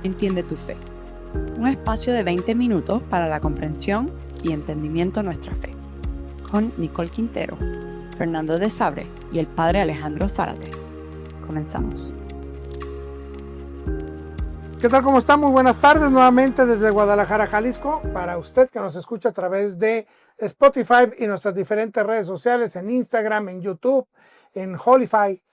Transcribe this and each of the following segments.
Entiende tu fe. Un espacio de 20 minutos para la comprensión y entendimiento de nuestra fe. Con Nicole Quintero, Fernando de Sabre y el padre Alejandro Zárate. Comenzamos. ¿Qué tal? ¿Cómo está? Muy buenas tardes nuevamente desde Guadalajara, Jalisco. Para usted que nos escucha a través de Spotify y nuestras diferentes redes sociales, en Instagram, en YouTube, en Holify.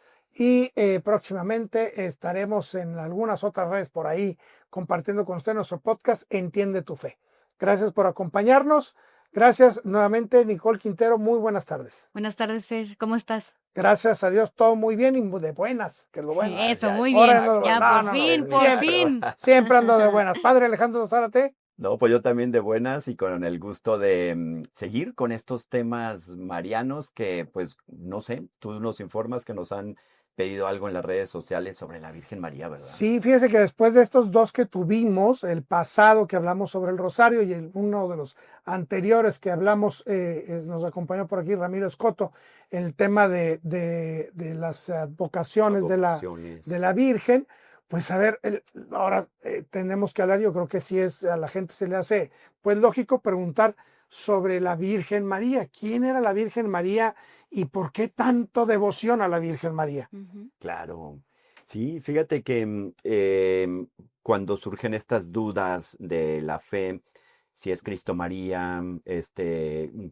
Y próximamente estaremos en algunas otras redes por ahí compartiendo con usted nuestro podcast Entiende tu Fe. Gracias por acompañarnos. Gracias nuevamente, Nicole Quintero. Muy buenas tardes. Buenas tardes, Fer. ¿Cómo estás? Gracias a Dios, todo muy bien y de buenas, que es lo bueno. Eso, muy Ahora bien. ando de Ya, buenas. por fin, por siempre, fin. Siempre ando de buenas. Padre Alejandro Zárate. No, pues yo también de buenas y con el gusto de seguir con estos temas marianos que, pues, no sé, tú nos informas que nos han pedido algo en las redes sociales sobre la Virgen María, ¿verdad? Sí, fíjese que después de estos dos que tuvimos, el pasado que hablamos sobre el rosario y uno de los anteriores que hablamos, nos acompañó por aquí Ramiro Escoto, el tema de las vocaciones de la Virgen. Pues a ver, ahora tenemos que hablar, yo creo que sí a la gente se le hace pues lógico preguntar sobre la Virgen María. ¿Quién era la Virgen María y por qué tanto devoción a la Virgen María? Claro, sí, fíjate que cuando surgen estas dudas de la fe, si es Cristo María,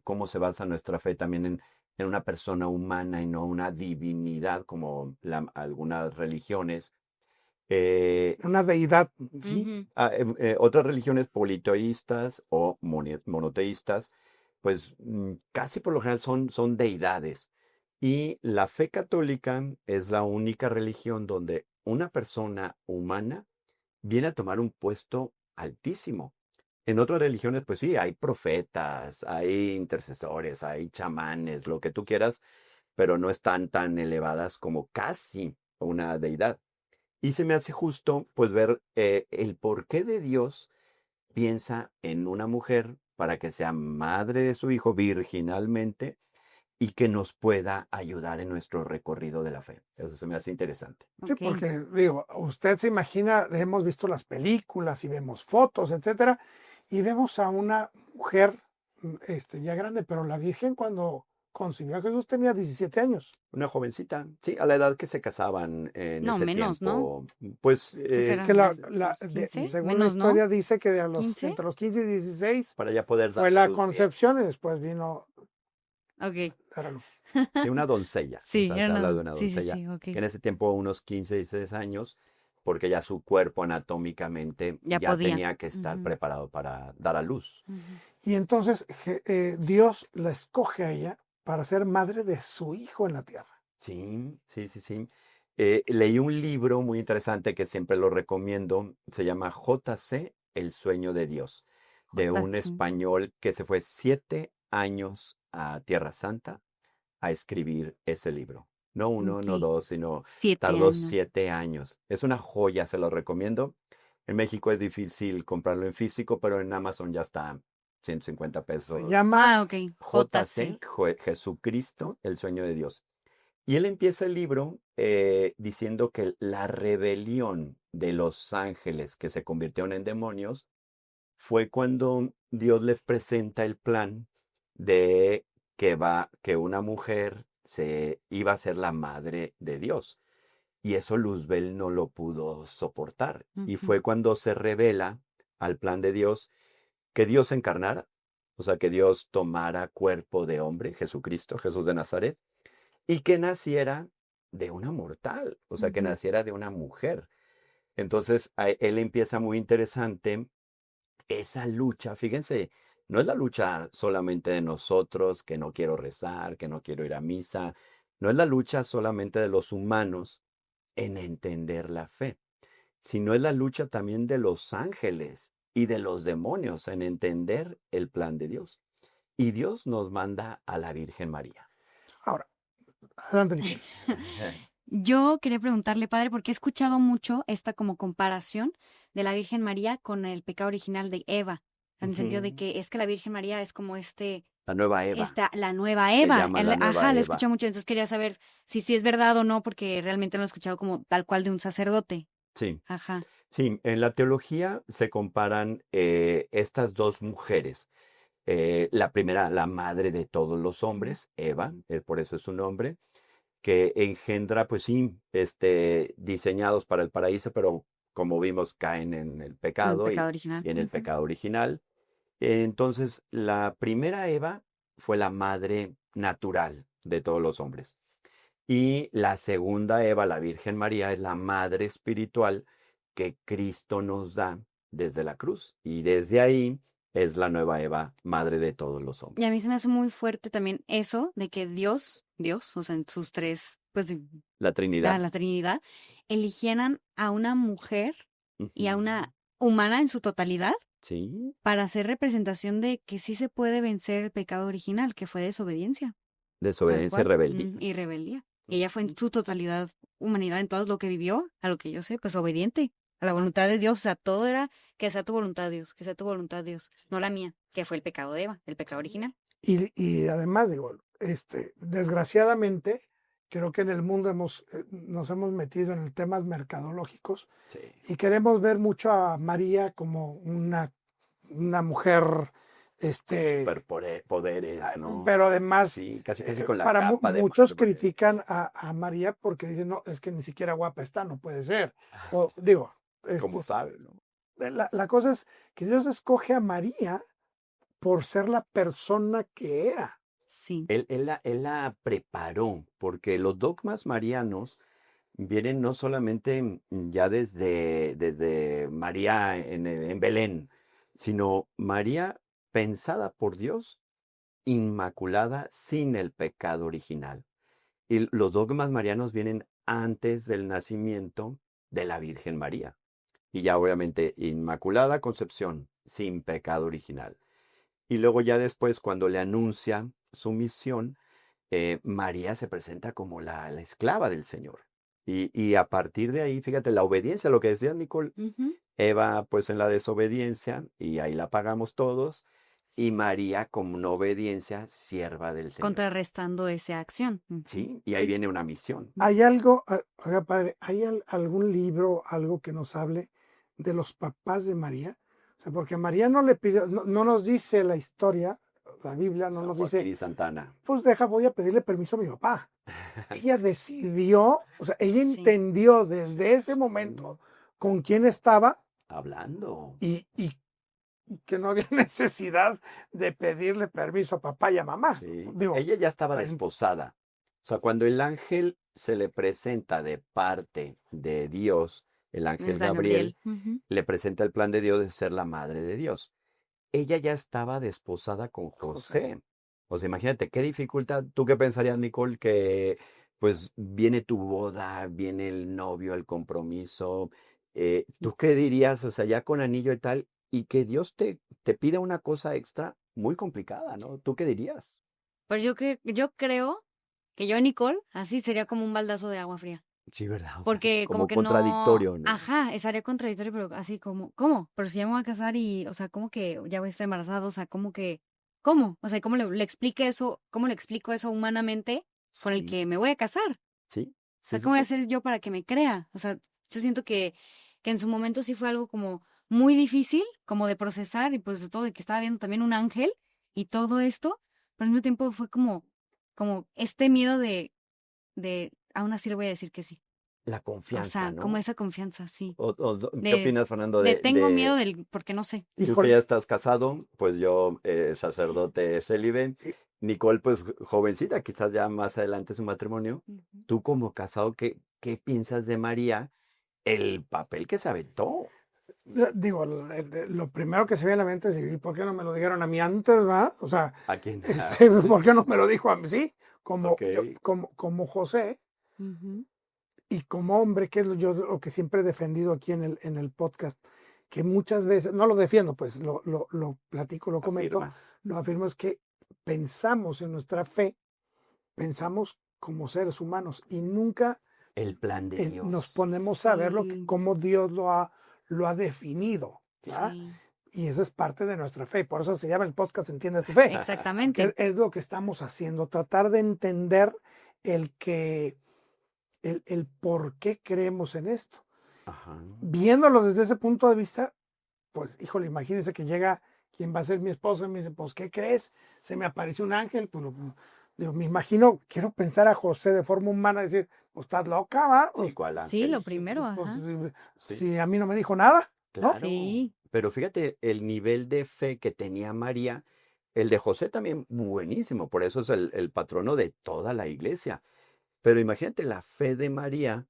cómo se basa nuestra fe también en una persona humana y no una divinidad como algunas religiones. Una deidad. Sí, otras religiones politeístas o monoteístas, pues casi por lo general son deidades. Y la fe católica es la única religión donde una persona humana viene a tomar un puesto altísimo. En otras religiones, pues sí, hay profetas, hay intercesores, hay chamanes, lo que tú quieras, pero no están tan elevadas como casi una deidad. Y se me hace justo, pues, ver el porqué de Dios piensa en una mujer para que sea madre de su hijo virginalmente y que nos pueda ayudar en nuestro recorrido de la fe. Eso se me hace interesante. Sí, Ok. porque digo, usted se imagina, hemos visto las películas y vemos fotos, etcétera, y vemos a una mujer ya grande, pero la Virgen cuando concibió a Jesús tenía 17 años. Una jovencita, sí, a la edad que se casaban en No, ese menos, tiempo. Pues Pues Es que eran más, 15, según menos, la ¿no? historia dice que ¿15? entre los 15 y 16 para ya poder fue dar la luz. concepción y después vino Ok. dar a luz. Sí, una doncella. Sí, O sea, era se habla de una. una Sí, doncella. sí, ok. Que en ese tiempo unos 15, 16 años, porque ya su cuerpo anatómicamente Ya ya podía. tenía que estar preparado para dar a luz. Y entonces Dios la escoge a ella para ser madre de su hijo en la tierra. Sí, sí, sí, sí. Leí un libro muy interesante que siempre lo recomiendo. Se llama J.C. El sueño de Dios, de un JC. español que se fue 7 años a Tierra Santa a escribir ese libro. No uno, no Ok. dos, sino 7 tardó años. 7 años. Es una joya, se lo recomiendo. En México es difícil comprarlo en físico, pero en Amazon ya está 150 Se pesos. llama Ok. JC, JC. Jesucristo, el sueño de Dios. Y él empieza el libro diciendo que la rebelión de los ángeles que se convirtieron en demonios fue cuando Dios les presenta el plan de que una mujer se iba a ser la madre de Dios. Y eso Luzbel no lo pudo soportar. Y fue cuando se revela al plan de Dios que Dios se encarnara, o sea, que Dios tomara cuerpo de hombre, Jesucristo, Jesús de Nazaret, y que naciera de una mortal, o sea, que naciera de una mujer. Entonces, él empieza muy interesante esa lucha. Fíjense, no es la lucha solamente de nosotros, que no quiero rezar, que no quiero ir a misa, no es la lucha solamente de los humanos en entender la fe, sino es la lucha también de los ángeles y de los demonios en entender el plan de Dios. Y Dios nos manda a la Virgen María. Ahora, adelante, Nicole. Yo quería preguntarle, padre, porque he escuchado mucho esta como comparación de la Virgen María con el pecado original de Eva, en el sentido de Ujú. que es que la Virgen María es como La nueva Eva. la nueva Le Eva. llaman la nueva Ajá, lo he Eva. escuchado mucho, entonces quería saber si es verdad o no, porque realmente no lo he escuchado como tal cual de un sacerdote. Sí, Ajá. Sí, en la teología se comparan estas dos mujeres. La primera, la madre de todos los hombres, Eva, por eso es su nombre, que engendra, pues sí, diseñados para el paraíso, pero como vimos, caen en el El pecado pecado original. y en el pecado original. Entonces, la primera Eva fue la madre natural de todos los hombres. Y la segunda Eva, la Virgen María, es la madre espiritual que Cristo nos da desde la cruz. Y desde ahí es la nueva Eva, madre de todos los Y a mí hombres. se me hace muy fuerte también eso de que Dios, o sea, en sus tres, pues, La Trinidad. la Trinidad, eligieran a una mujer y a Ujú. una humana en su totalidad Sí, para hacer representación de que sí se puede vencer el pecado original, que fue desobediencia, tal desobediencia y cual, rebeldía. y rebeldía. Y ella fue en su totalidad humanidad, en todo lo que vivió, a lo que yo sé, pues obediente a la voluntad de Dios. O sea, todo era que sea tu voluntad, Dios, que sea tu voluntad, Dios, no la mía, que fue el pecado de Eva, el pecado original. Y además, digo, desgraciadamente, creo que en el mundo nos hemos metido en temas mercadológicos Sí. y queremos ver mucho a María como una mujer, Superpoderes, ¿no? pero además, Sí, casi con la para capa de muchos Marvel. critican a María porque dicen, no, es que ni siquiera guapa está, no puede ser. O digo, Como sabes, ¿no? la cosa es que Dios escoge a María por ser la persona que era. Sí. Él la preparó, porque los dogmas marianos vienen no solamente ya desde María en Belén, sino María pensada por Dios, inmaculada, sin el pecado original. Y los dogmas marianos vienen antes del nacimiento de la Virgen María. Y ya obviamente Inmaculada Concepción, sin pecado original. Y luego ya después, cuando le anuncia su misión, María se presenta como la esclava del Señor. Y a partir de ahí, fíjate, la obediencia, lo que decía Nicole, Ujú. Eva pues en la desobediencia, y ahí la pagamos todos, y María como una obediencia, sierva del Señor. Contrarrestando esa acción. Sí, y ahí viene una misión. ¿Hay algo, oiga, padre, hay algún libro, algo que nos hable de los papás de María? O sea, porque María no le pidió, no nos dice la historia, la Biblia no San nos Joaquín dice, y Santana. pues voy a pedirle permiso a mi papá. Ella decidió, o sea, ella Sí. entendió desde ese momento con quién estaba Hablando. y que no había necesidad de pedirle permiso a papá y a mamá. Sí. Digo, Ella ya estaba en- desposada. O sea, cuando el ángel se le presenta de parte de Dios, el ángel San Gabriel, Ujú. le presenta el plan de Dios de ser la madre de Dios. Ella ya estaba desposada con José. O sea, imagínate qué dificultad. ¿Tú qué pensarías, Nicole? Que pues viene tu boda, viene el novio, el compromiso. ¿Tú qué dirías? O sea, ya con anillo y tal, y que Dios te pida una cosa extra muy complicada, ¿no? ¿Tú qué dirías? Pues yo creo que yo, Nicole, así sería como un baldazo de agua fría. Sí, ¿verdad? O sea, Porque como como que contradictorio, ¿no? ajá, estaría contradictorio, pero así como, ¿cómo? Pero si ya me voy a casar y, o sea, ¿cómo que ya voy a estar embarazada? O sea, ¿cómo que, cómo? O sea, ¿cómo le explique eso, cómo le explico eso humanamente con el Sí, que me voy a casar? sí, O sea, sí, sí, ¿cómo voy a sí. hacer yo para que me crea? O sea, yo siento que en su momento sí fue algo como muy difícil, como de procesar y pues de todo, de que estaba viendo también un ángel y todo esto, pero al mismo tiempo fue como este miedo aún así le voy a decir que sí. La O confianza, sea, como ¿no? esa confianza, sí. ¿Qué De, opinas, Fernando, de de, tengo miedo de porque no sé. tú que híjole, ya estás casado? Pues yo, sacerdote célibe. Nicole, pues jovencita, quizás ya más adelante su matrimonio. Ujú. Tú como casado, ¿qué piensas de María? El papel que se aventó. digo, lo primero que se viene a la mente es, ¿y por qué no me lo dijeron a mí antes, va? O sea, ¿A quién? ¿por qué no me lo dijo a mí? Sí, Ok. como José Ujú. y como hombre, que es lo que siempre he defendido aquí en el podcast, que muchas veces, no lo defiendo, pues lo platico, lo comento, Afirmas. lo afirmo, es que pensamos en nuestra fe, pensamos como seres humanos y nunca El plan de nos Dios. ponemos a ver Sí. cómo Dios lo ha definido, ¿verdad? Sí, Y esa es parte de nuestra fe. Por eso se llama el podcast Entiende tu fe. exactamente. Es lo que estamos haciendo, tratar de entender el por qué creemos en esto. Ajá. Viéndolo desde ese punto de vista, pues, híjole, imagínense que llega quien va a ser mi esposo y me dice, pues, ¿qué crees? Se me apareció un ángel, pues, digo, me imagino, quiero pensar a José de forma humana, decir, pues, estás loca, ¿va? Sí, ¿cuál Sí, lo ángel? primero, Pues, ajá. Sí, si a mí no me dijo nada, ¿no? claro. Sí. Pero fíjate, el nivel de fe que tenía María, el de José también buenísimo, por eso es el patrono de toda la iglesia. Pero imagínate la fe de María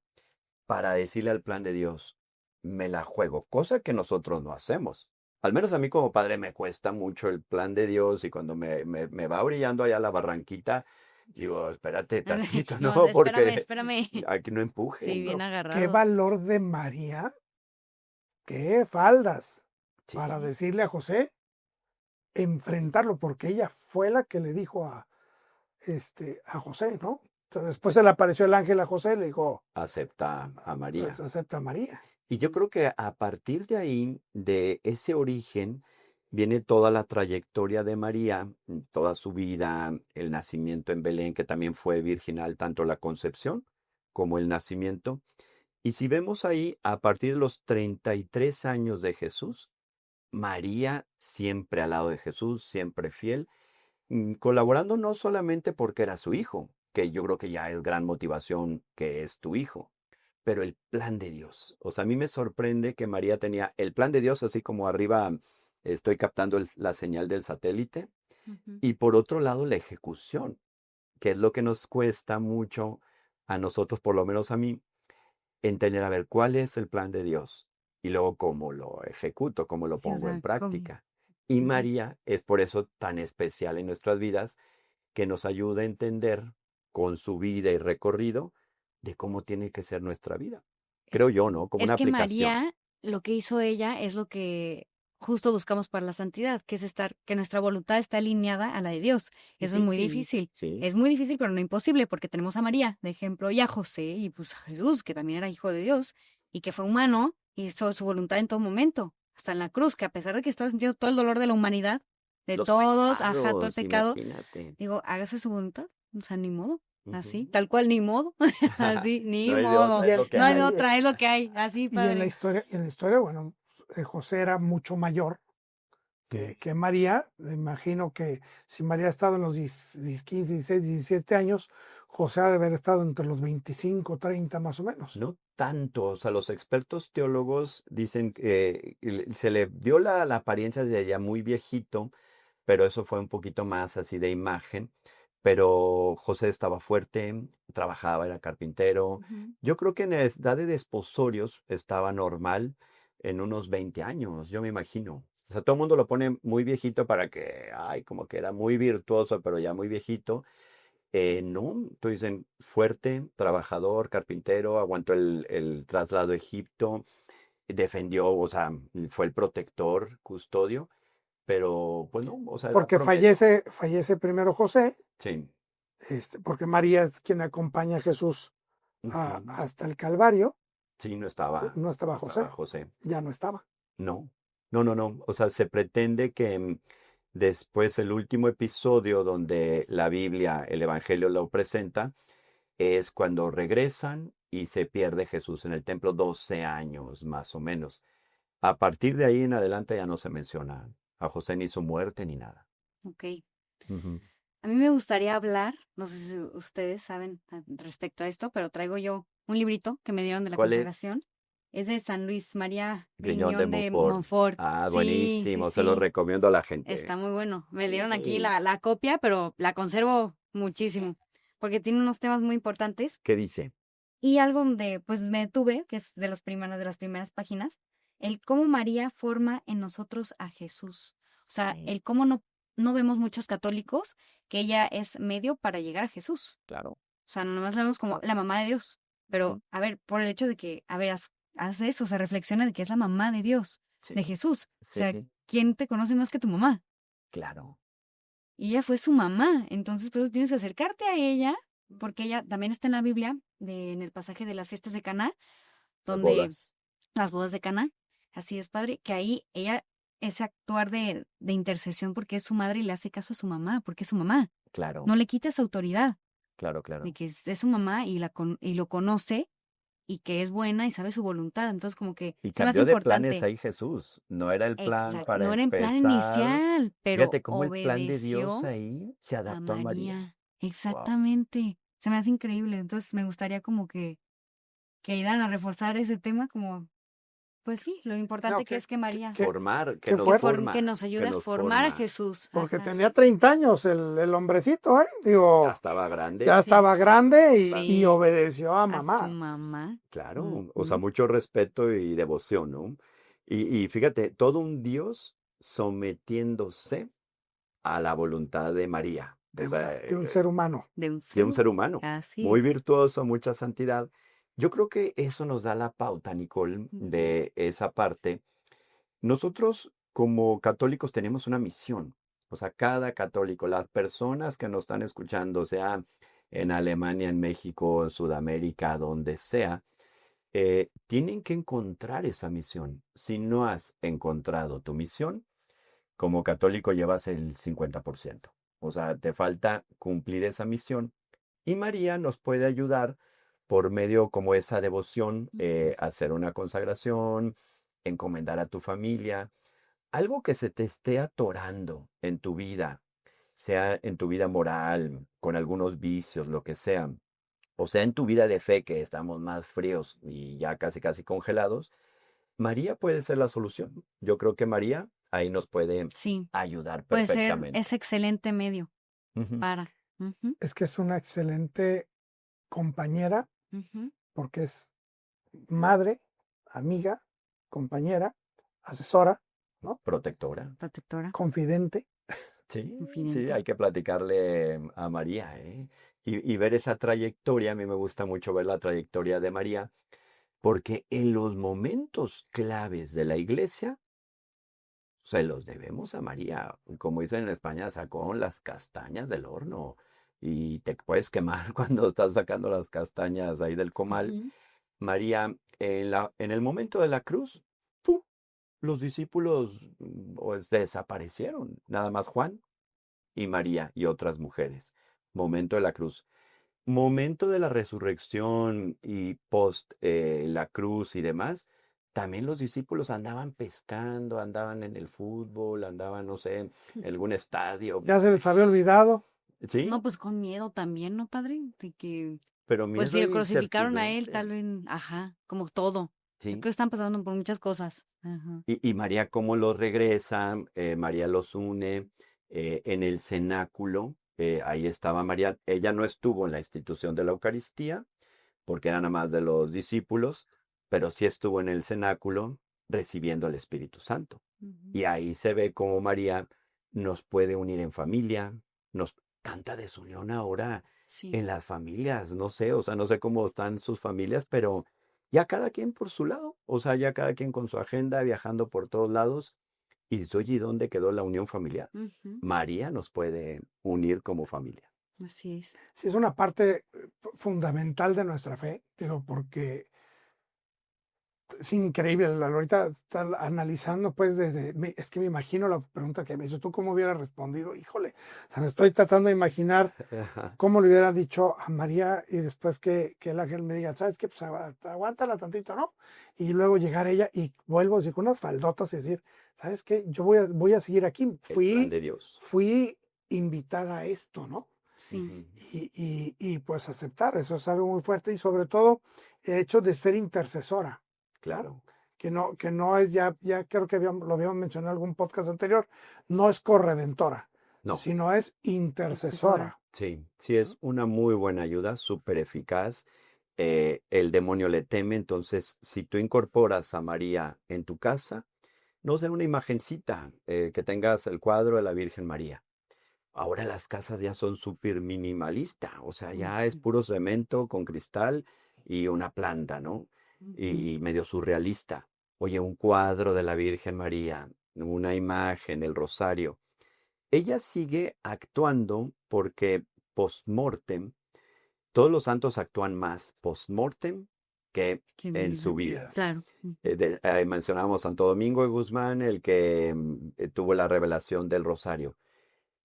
para decirle al plan de Dios, me la juego, cosa que nosotros no hacemos. Al menos a mí como padre me cuesta mucho el plan de Dios y cuando me va brillando allá la barranquita, digo, espérate tantito, No, ¿no? espérame, Porque espérame. aquí no Sí, empujen. bien Qué agarrados. valor de María, qué faldas para Sí, decirle a José, enfrentarlo, porque ella fue la que le dijo a José, ¿no? Entonces, después sí, se le apareció el ángel a José, le dijo, acepta a pues María. acepta a María. Y yo creo que a partir de ahí, de ese origen, viene toda la trayectoria de María, toda su vida, el nacimiento en Belén, que también fue virginal, tanto la concepción como el nacimiento. Y si vemos ahí, a partir de los 33 años de Jesús, María siempre al lado de Jesús, siempre fiel, colaborando no solamente porque era su hijo, que yo creo que ya es gran motivación que es tu hijo, pero el plan de Dios. O sea, a mí me sorprende que María tenía el plan de Dios, así como arriba estoy captando la señal del satélite, Ujú. y por otro lado la ejecución, que es lo que nos cuesta mucho a nosotros, por lo menos a mí, entender, a ver, cuál es el plan de Dios y luego cómo lo ejecuto, cómo lo Sí, o pongo en sea, ¿cómo? práctica. Y Ujú. María es por eso tan especial en nuestras vidas, que nos ayuda a entender con su vida y recorrido de cómo tiene que ser nuestra vida. Es, Creo yo, ¿no? Como es una que aplicación. María, lo que hizo ella es lo que justo buscamos para la santidad, que es estar, que nuestra voluntad está alineada a la de Dios. Eso es muy Difícil, difícil. sí, Es muy difícil, pero no imposible, porque tenemos a María, de ejemplo, y a José, y pues a Jesús, que también era hijo de Dios, y que fue humano, y hizo su voluntad en todo momento, hasta en la cruz, que a pesar de que estaba sintiendo todo el dolor de la humanidad, de los todos, ajá, todo el pecados, pecado, imagínate. digo, hágase su voluntad, o sea, ni modo, así, Ujú. tal cual, ni modo, así, ni No hay de otra, modo, Y es en, lo que no hay de hay. otra, es lo que hay, así, y en la padre. historia, bueno, José era mucho mayor Mm, que María. Me imagino que si María ha estado en los 15, 16, 17 años, José ha de haber estado entre los 25, 30 más o menos. No tanto, o sea, los expertos teólogos dicen que se le dio la apariencia de ya muy viejito, pero eso fue un poquito más así de imagen. Pero José estaba fuerte, trabajaba, era carpintero. Ujú. Yo creo que en la edad de desposorios estaba normal en unos 20 años, yo me imagino. O sea, todo el mundo lo pone muy viejito para que, ay, como que era muy virtuoso, pero ya muy viejito. No, tú dicen fuerte, trabajador, carpintero, aguantó el traslado a Egipto, defendió, o sea, fue el protector, custodio, pero pues no, o sea, era Porque promedio. fallece primero José, Sí. porque María es quien acompaña a Jesús Ujú. hasta el Calvario. Sí, No no estaba estaba José, José. ya no estaba. No, no, no, no. O sea, se pretende que después el último episodio donde la Biblia, el Evangelio lo presenta, es cuando regresan y se pierde Jesús en el templo 12 años más o menos. A partir de ahí en adelante ya no se menciona a José ni su muerte ni nada. Ok. Ujú. A mí me gustaría hablar, no sé si ustedes saben respecto a esto, pero traigo yo un librito que me dieron de la ¿Cuál es? consagración. Es de San Luis María Griñón de Griñón de Montfort. Montfort. Ah, Sí, sí, buenísimo, se lo sí. recomiendo a la Está gente. muy bueno. Me dieron aquí Sí. la copia, pero la conservo muchísimo, porque tiene unos temas muy importantes. ¿Qué dice? Y algo donde pues me detuve, que es de las primeras páginas, el cómo María forma en nosotros a Jesús. O sea, Sí, el cómo no vemos muchos católicos que ella es medio para llegar a Jesús. claro. O sea, nomás la vemos como la mamá de Dios. Ujú. Pero, a ver, por el hecho de que, a ver, haz eso, se reflexiona de que es la mamá de Dios, de Sí, Jesús. O sí, sea, sí, ¿quién te conoce más que tu mamá? claro. Y ella fue su mamá. Entonces, por eso tienes que acercarte a ella, porque ella también está en la Biblia, en el pasaje de las fiestas de Caná, Las donde bodas. las bodas de Caná, así es, padre, que ahí ella, ese actuar de intercesión porque es su madre y le hace caso a su mamá, porque es su mamá. Claro, No le quita esa autoridad claro, de claro. que es su mamá y, y lo conoce y que es buena y sabe su voluntad. Entonces, como que Y se me hace cambió de planes importante. ahí Jesús. No era el plan Exacto. para No era en plan empezar. inicial, pero Fíjate cómo el plan de Dios obedeció ahí se a adaptó a María. María. Wow. Exactamente. Se me hace increíble. Entonces, me gustaría como que ayudaran a reforzar ese tema, como, pues sí, lo No, importante que es que María, Formar, que qué nos fuerte. que forma, nos ayude que a nos formar a forma. Jesús. Porque Ajá. tenía 30 años el hombrecito, ¿eh? Ya Digo, estaba grande. ya Sí. estaba grande y Sí. obedeció a A su mamá. mamá. Claro, o sea, Ujú. mucho respeto y devoción, ¿no? Y fíjate, todo un Dios sometiéndose a la voluntad de María, o sea, De un ser humano. De un de un ser. ser humano, Así muy es. virtuoso, mucha santidad. Yo creo que eso nos da la pauta, Nicole, Ujú. de esa parte. Nosotros como católicos tenemos una misión, o sea, cada católico, las personas que nos están escuchando, sea en Alemania, en México, en Sudamérica, donde sea, tienen que encontrar esa misión. Si no has encontrado tu misión, como católico llevas el 50%. O sea, te falta cumplir esa misión. Y María nos puede ayudar por medio como esa devoción, hacer una consagración, encomendar a tu familia, algo que se te esté atorando en tu vida, sea en tu vida moral, con algunos vicios, lo que sea, o sea en tu vida de fe que estamos más fríos y ya casi casi congelados. María puede ser la solución. Yo creo que María ahí nos puede Sí. ayudar Puede ser perfectamente. ese excelente medio Ujú. para. Ujú, Es que es una excelente compañera ujú. porque es madre, amiga, compañera, asesora, ¿no? Protectora. Protectora. Confidente. Sí, sí, Confidente. hay que platicarle a María, ¿eh? Y ver esa trayectoria. A mí me gusta mucho ver la trayectoria de María, porque en los momentos claves de la iglesia se los debemos a María. Como dicen en España, sacó las castañas del horno y te puedes quemar cuando estás sacando las castañas ahí del comal. Ujú. María, en el momento de la cruz, ¡fu! Los discípulos pues, desaparecieron. Nada más Juan y María y otras mujeres. Momento de la cruz. Momento de la resurrección y post la cruz y demás, también los discípulos andaban pescando, andaban en el fútbol, andaban, no sé, en algún estadio. Ya se les había olvidado. Sí, No, pues con miedo también, ¿no, padre? De que, pero pues si miedo lo e crucificaron a él, incertidumbre. tal vez, ajá, como todo. Creo Sí. que están pasando por muchas cosas. Ajá. Y María, ¿cómo los regresa? María los une en el cenáculo. Ahí estaba María. Ella no estuvo en la institución de la Eucaristía, porque era nada más de los discípulos, pero sí estuvo en el cenáculo recibiendo al Espíritu Santo. Ujú. Y ahí se ve cómo María nos puede unir en familia, tanta desunión ahora Sí. en las familias, no sé, o sea, no sé cómo están sus familias, pero ya cada quien por su lado, o sea, ya cada quien con su agenda, viajando por todos lados. Y dices, oye, ¿y dónde quedó la unión familiar? Ujú. María nos puede unir como familia. Así es. Sí, es una parte fundamental de nuestra fe, digo, porque es increíble. Ahorita estar analizando, pues, es que me imagino la pregunta que me hizo, ¿tú cómo hubieras respondido? Híjole, o sea, me estoy tratando de imaginar cómo le hubiera dicho a María y después que el ángel me diga, ¿sabes qué? Pues aguántala tantito, ¿no? Y luego llegar ella y vuelvo a decir, con unas faldotas y decir, ¿sabes qué? Yo voy a seguir aquí. El plan de Dios. Fui invitada a esto, ¿no? Sí. Ujú. Y pues aceptar, eso es algo muy fuerte y sobre todo el hecho de ser intercesora, ¿no? Claro. Que no es, ya creo que lo habíamos mencionado en algún podcast anterior, no es corredentora, No. sino es intercesora. Sí, sí es una muy buena ayuda, súper eficaz. El demonio le teme, entonces si tú incorporas a María en tu casa, no sé, una imagencita, que tengas el cuadro de la Virgen María. Ahora las casas ya son súper minimalista, o sea, ya es Ujú. puro cemento con cristal y una planta, ¿no? Ujú. Y medio surrealista. Oye, un cuadro de la Virgen María, una imagen, el rosario. Ella sigue actuando porque post-mortem, todos los santos actúan más post-mortem que Que en vida. su vida. Claro. Ujú. Mencionamos Santo Domingo de Guzmán, el que tuvo la revelación del rosario.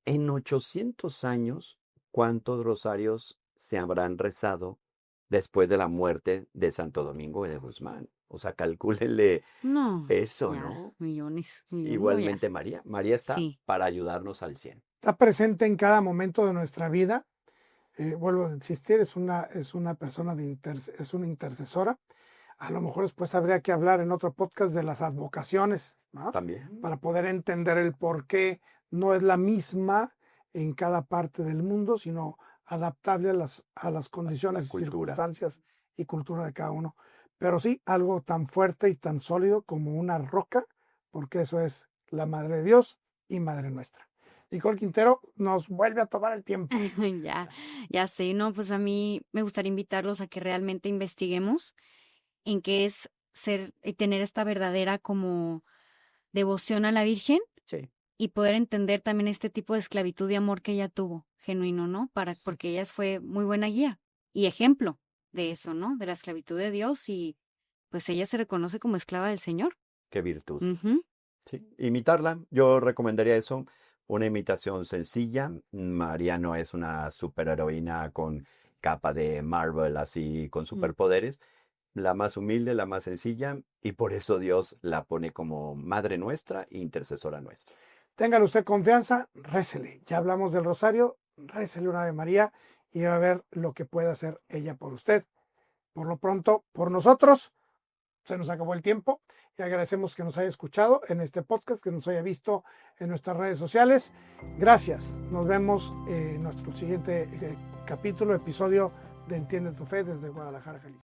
En 800 años, ¿cuántos rosarios se habrán rezado después de la muerte de Santo Domingo de Guzmán. O sea, calcúlenle No, eso, ya, ¿no? millones, no, ya. Igualmente María. María está Sí. para ayudarnos al 100. Está presente en cada momento de nuestra vida. Vuelvo a insistir, es una persona es una intercesora. A lo mejor después habría que hablar en otro podcast de las advocaciones, ¿no? También. Para poder entender el por qué no es la misma en cada parte del mundo, sino adaptable a las condiciones y cultura. circunstancias y cultura de cada uno. Pero sí, algo tan fuerte y tan sólido como una roca, porque eso es la Madre de Dios y Madre nuestra. Nicole Quintero nos vuelve a tomar el tiempo. Ya sé, no, pues a mí me gustaría invitarlos a que realmente investiguemos en qué es ser y tener esta verdadera como devoción a la Virgen Sí. y poder entender también este tipo de esclavitud y amor que ella tuvo, genuino, ¿no? Porque ella fue muy buena guía y ejemplo de eso, ¿no? De la esclavitud de Dios y pues ella se reconoce como esclava del Señor. Qué virtud. Ujú. Sí, imitarla, yo recomendaría eso, una imitación sencilla. María no es una superheroína con capa de Marvel así con superpoderes, la más humilde, la más sencilla, y por eso Dios la pone como Madre nuestra e intercesora nuestra. Téngale usted confianza, récele. Ya hablamos del rosario, récele una Ave María y va a ver lo que puede hacer ella por usted. Por lo pronto, por nosotros, se nos acabó el tiempo y agradecemos que nos haya escuchado en este podcast, que nos haya visto en nuestras redes sociales. Gracias. Nos vemos en nuestro siguiente capítulo, episodio de Entiende tu Fe desde Guadalajara, Jalisco.